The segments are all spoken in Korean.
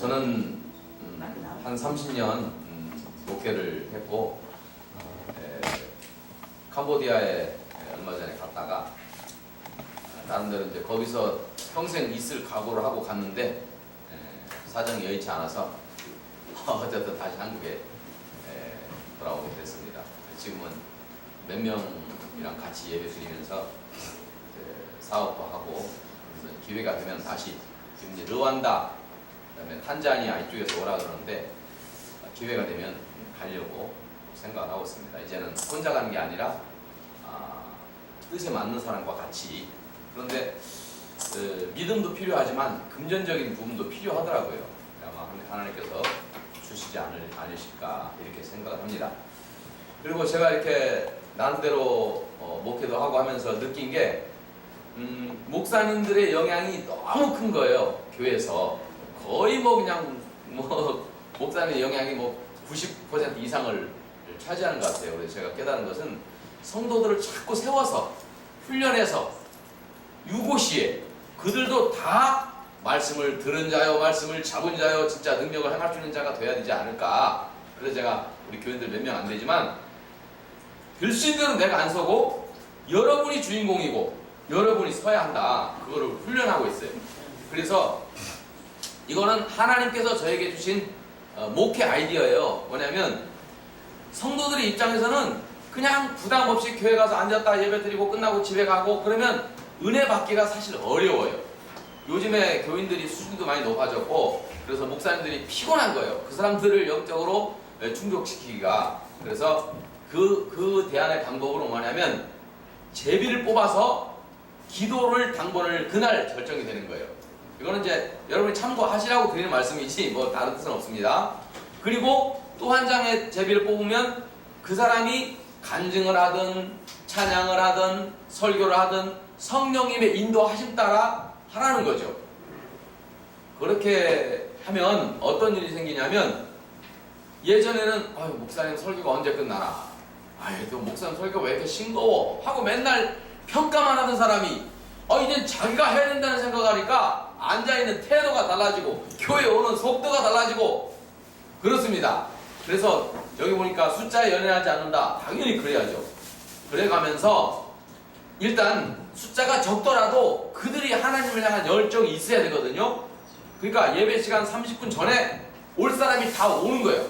저는 한 30년 목회를 했고 캄보디아에 얼마 전에 갔다가 나름대로 이제 거기서 평생 있을 각오를 하고 갔는데 사정이 여의치 않아서 어쨌든 다시 한국에 돌아오게 됐습니다. 지금은 몇 명이랑 같이 예배 드리면서 사업도 하고, 그래서 기회가 되면 다시 지금 이제 르완다, 그다음에 탄자니아 이쪽에서 오라 그러는데 기회가 되면 가려고 생각을 하고 있습니다. 이제는 혼자 가는 게 아니라 뜻에 맞는 사람과 같이. 그런데 믿음도 필요하지만 금전적인 부분도 필요하더라고요. 아마 하나님께서 주시지 않으실까 이렇게 생각을 합니다. 그리고 제가 이렇게 나름대로 목회도 하고 하면서 느낀 게 목사님들의 영향이 너무 큰 거예요. 교회에서 거의 그냥 목사님의 영향이 90% 이상을 차지하는 것 같아요. 그래서 제가 깨달은 것은 성도들을 자꾸 세워서 훈련해서 유고시에 그들도 다 말씀을 들은 자요, 말씀을 잡은 자요, 진짜 능력을 행할 수 있는 자가 돼야 되지 않을까. 그래서 제가 우리 교인들 몇 명 안 되지만 될 수 있는 대로 내가 안 서고 여러분이 주인공이고 여러분이 서야 한다. 그거를 훈련하고 있어요. 그래서 이거는 하나님께서 저에게 주신 목회 아이디어예요. 뭐냐면 성도들의 입장에서는 그냥 부담 없이 교회 가서 앉았다 예배 드리고 끝나고 집에 가고 그러면 은혜 받기가 사실 어려워요. 요즘에 교인들이 수준도 많이 높아졌고 그래서 목사님들이 피곤한 거예요. 그 사람들을 영적으로 충족시키기가. 그래서 그 대안의 방법으로 뭐냐면 제비를 뽑아서 기도를 당번을 그날 결정이 되는 거예요. 이거는 이제 여러분이 참고하시라고 드리는 말씀이지 다른 뜻은 없습니다. 그리고 또 한 장의 제비를 뽑으면 그 사람이 간증을 하든 찬양을 하든 설교를 하든 성령님의 인도하심 따라 하라는 거죠. 그렇게 하면 어떤 일이 생기냐면 예전에는 목사님 설교가 언제 끝나나, 또 목사님 설교가 왜 이렇게 싱거워 하고 맨날 평가만 하던 사람이 이젠 자기가 해야 된다는 생각하니까 앉아있는 태도가 달라지고 교회 오는 속도가 달라지고 그렇습니다. 그래서 여기 보니까 숫자에 연연하지 않는다. 당연히 그래야죠. 그래가면서 일단 숫자가 적더라도 그들이 하나님을 향한 열정이 있어야 되거든요. 그러니까 예배 시간 30분 전에 올 사람이 다 오는 거예요.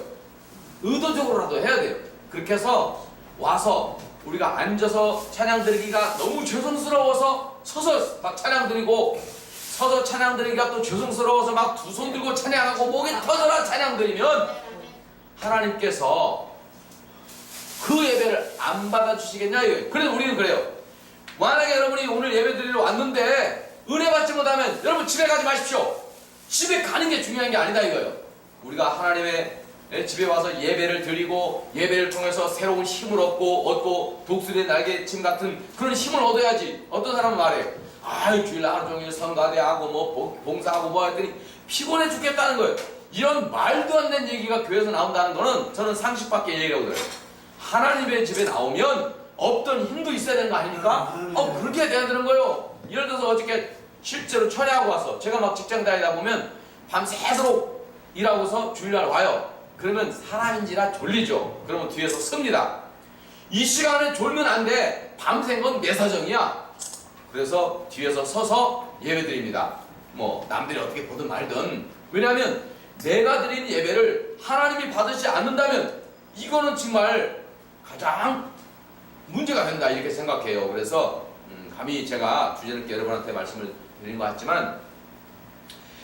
의도적으로라도 해야 돼요. 그렇게 해서 와서 우리가 앉아서 찬양 드리기가 너무 죄송스러워서 서서 막 찬양 드리고 서서 찬양 드리기가 또 죄송스러워서 막 두 손 들고 찬양하고 목이 터져라 찬양 드리면 하나님께서 그 예배를 안 받아주시겠냐 이거예요. 그래서 우리는 그래요. 만약에 여러분이 오늘 예배 드리러 왔는데 은혜 받지 못하면 여러분 집에 가지 마십시오. 집에 가는 게 중요한 게 아니다 이거예요. 우리가 하나님의 집에 와서 예배를 드리고 예배를 통해서 새로운 힘을 얻고 독수리의 날개침 같은 그런 힘을 얻어야지. 어떤 사람은 말해요. 주일 하루 종일 성가대하고 봉사하고 했더니 피곤해 죽겠다는 거예요. 이런 말도 안 되는 얘기가 교회에서 나온다는 거는 저는 상식밖에 얘기라고 그래요. 하나님의 집에 나오면 없던 힘도 있어야 되는 거 아닙니까? 그렇게 돼야 되는 거예요. 예를 들어서 어저께 실제로 철회하고 와서 제가 막 직장 다니다 보면 밤새도록 일하고서 주일날 와요. 그러면 사람인지라 졸리죠. 그러면 뒤에서 섭니다. 이 시간에 졸면 안 돼. 밤샌 건 내 사정이야. 그래서 뒤에서 서서 예배 드립니다. 남들이 어떻게 보든 말든. 왜냐하면 내가 드린 예배를 하나님이 받으시지 않는다면 이거는 정말 가장 문제가 된다 이렇게 생각해요. 그래서 감히 제가 주제넘게 여러분한테 말씀을 드린 것 같지만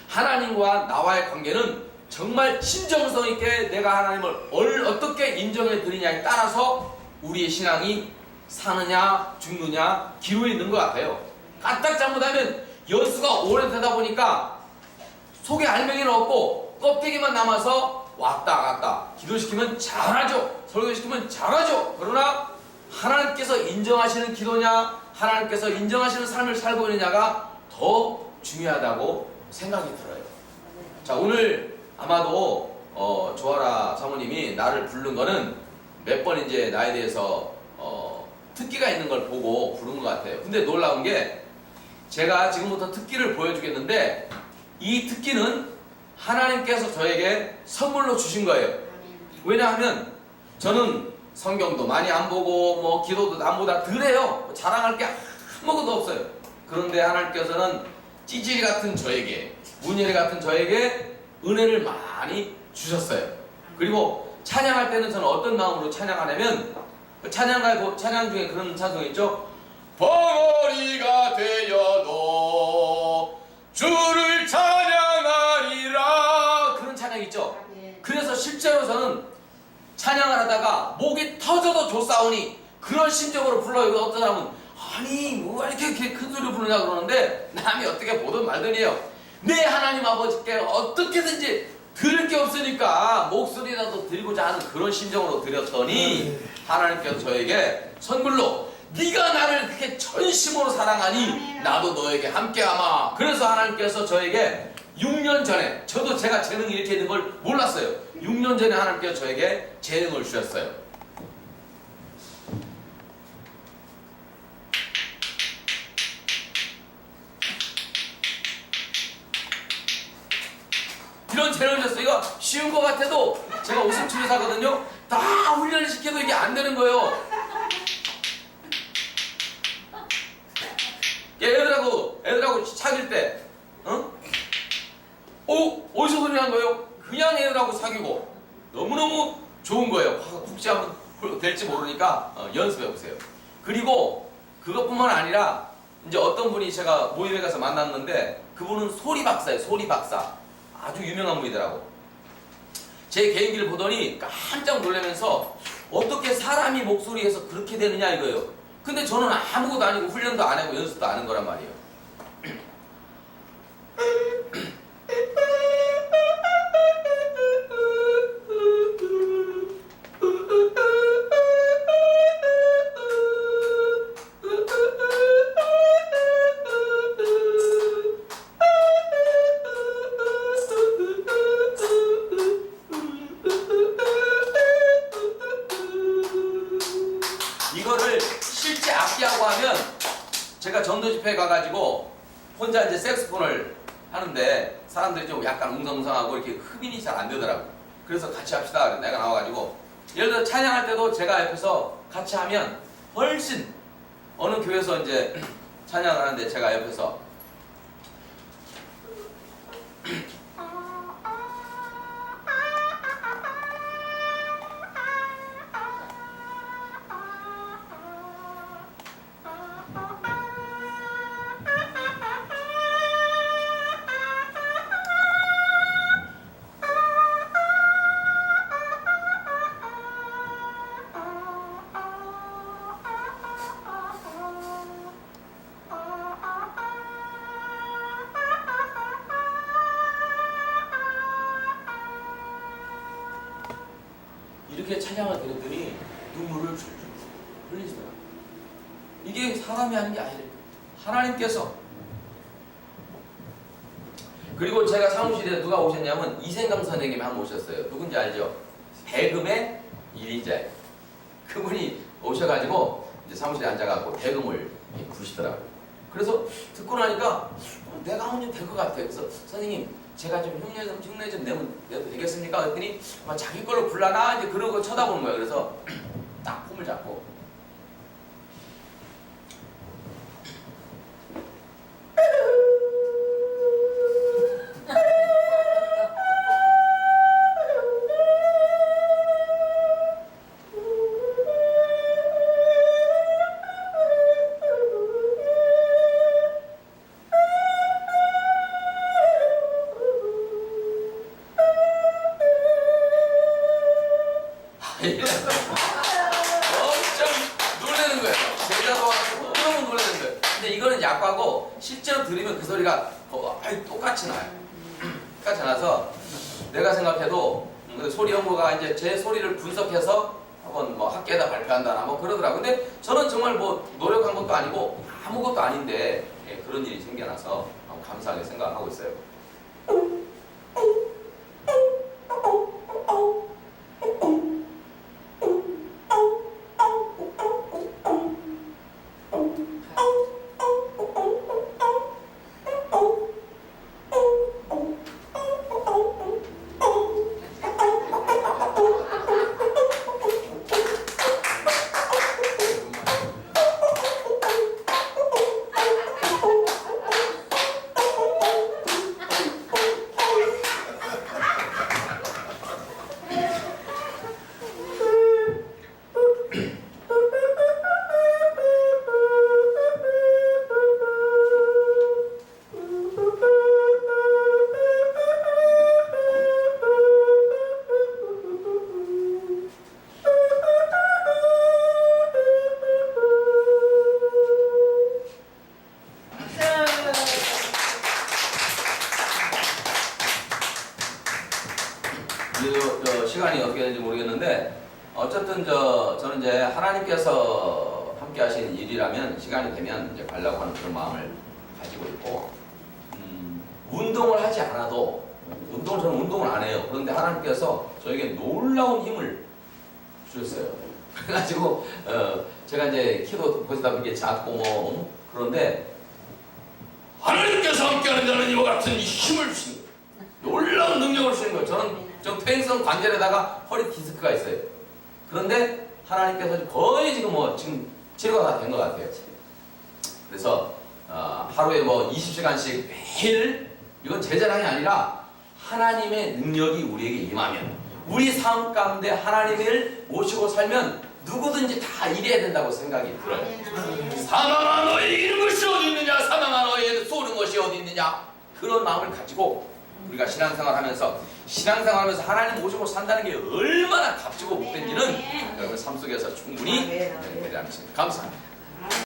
하나님과 나와의 관계는 정말 진정성 있게 내가 하나님을 어떻게 인정해 드리냐에 따라서 우리의 신앙이 사느냐 죽느냐 기로에 있는 것 같아요. 까딱 잘못하면 연수가 오래되다 보니까 속에 알맹이는 없고 껍데기만 남아서 왔다 갔다 기도시키면 잘하죠. 설교시키면 잘하죠. 그러나 하나님께서 인정하시는 기도냐 하나님께서 인정하시는 삶을 살고 있느냐가 더 중요하다고 생각이 들어요. 자, 오늘 아마도 조아라 사모님이 나를 부른 거는 몇 번 이제 나에 대해서 특기가 있는 걸 보고 부른 것 같아요. 근데 놀라운 게 제가 지금부터 특기를 보여주겠는데 이 특기는 하나님께서 저에게 선물로 주신 거예요. 왜냐하면 저는 성경도 많이 안 보고 뭐 기도도 남보다 덜해요. 자랑할 게 아무것도 없어요. 그런데 하나님께서는 찌질이 같은 저에게, 문예리 같은 저에게 은혜를 많이 주셨어요. 그리고 찬양할 때는 저는 어떤 마음으로 찬양하냐면, 찬양 중에 그런 찬송이 있죠. 벙어리가 되어도 주를 찬양하리라, 그런 찬양 있죠. 그래서 실제로 저는 찬양을 하다가 목이 터져도 좋사오니, 그런 심정으로 불러요. 어떤 사람은 아니 왜 이렇게 큰 소리로 부르냐 그러는데, 남이 어떻게 보든 말든이에요. 내 하나님 아버지께 어떻게든지 들을 게 없으니까 목소리라도 드리고자 하는 그런 심정으로 드렸더니 하나님께서 저에게 선물로 네가 나를 그렇게 전심으로 사랑하니 나도 너에게 함께하마. 그래서 하나님께서 저에게 6년 전에, 저도 제가 재능이 이렇게 있는 걸 몰랐어요. 6년 전에 하나님께서 저에게 재능을 주셨어요. 이런 재능을 줬어요. 이거 쉬운 것 같아도 제가 웃음치료사거든요. 다 훈련을 시켜도 이게 안 되는 거예요. 애들하고 사귈 때, 어디서 소리 난 거예요? 그냥 애들하고 사귀고 너무너무 좋은 거예요. 혹시 한번 될지 모르니까 연습해 보세요. 그리고 그것뿐만 아니라 이제 어떤 분이 제가 모임에 가서 만났는데, 그분은 소리 박사예요. 소리 박사. 아주 유명한 분이더라고. 제 개인기를 보더니 깜짝 놀라면서 어떻게 사람이 목소리에서 그렇게 되느냐 이거예요. 근데 저는 아무것도 아니고 훈련도 안 하고 연습도 안 한 거란 말이에요. 이거를 실제 악기하고 하면, 제가 전도 집회에 가가지고 혼자 이제 색소폰을 하는데 사람들이 좀 약간 웅성웅성하고 이렇게 흡인이 잘 안 되더라고. 그래서 같이 합시다. 내가 나와가지고, 예를 들어 찬양할 때도 제가 옆에서 같이 하면 훨씬, 어느 교회에서 이제 찬양을 하는데 제가 옆에서 이렇게 찬양을 드렸더니 눈물을 줄줄 흘리시더라고요. 이게 사람이 하는 게 아니에요. 하나님께서. 그리고 제가 사무실에 누가 오셨냐면 이생강 선생님이 한 분 오셨어요. 누군지 알죠? 대금의 1인자예요. 그분이 오셔가지고 이제 사무실에 앉아가지고 대금을 부르시더라고요. 그래서 듣고 나니까 내가 하면 될 것 같아요. 그래서 선생님, 제가 좀 흉내 좀 내도 되겠습니까? 그랬더니 자기 걸로 불라나? 이제 그러고 쳐다보는 거예요. 그래서 딱 폼을 잡고 엄청 놀라는 거예요. 제자도 너무 놀라는 거예요. 근데 이거는 약과고 실제로 들으면 그 소리가 똑같이 나요. 똑같이 나서 내가 생각해도 소리 연구가 이제 제 소리를 분석해서 한번 뭐 학교에다 발표한다나 뭐 그러더라고요. 근데 저는 정말 뭐 노력한 것도 아니고 아무것도 아닌데 그런 일이 생겨나서 감사하게 생각하고 있어요. 시간이 어떻게 되는지 모르겠는데 어쨌든 저는 이제 하나님께서 함께 하시는 일이라면 시간이 되면 이제 가려고 하는 그런 마음을 가지고 있고 운동을 하지 않아도 저는 운동을 안 해요. 그런데 하나님께서 저에게 놀라운 힘을 주셨어요. 그래가지고 제가 이제 키도 보시다 보니 작고 뭐 그런데 하나님께서 함께하는 자는 이와 같은 힘을 주신 거예요. 놀라운 능력을 주신 거예요. 저는 퇴행성 관절에다가 허리 디스크가 있어요. 그런데 하나님께서 거의 지금 치료가 다 된 것 같아요. 그래서 하루에 뭐 20시간씩 매일 이건 제 자랑이 아니라 하나님의 능력이 우리에게 임하면 우리 삶 가운데 하나님을 모시고 살면 누구든지 다 이래야 된다고 생각이 들어요. 사망아 너에게 이기는 것이 어디 있느냐, 사망아 너에게 쏘는 것이 어디 있느냐, 그런 마음을 가지고 우리가 신앙생활하면서 하나님 모시고 산다는 게 얼마나 값지고 복된지는 여러분 삶 속에서 충분히 배려하겠습니다. 감사합니다.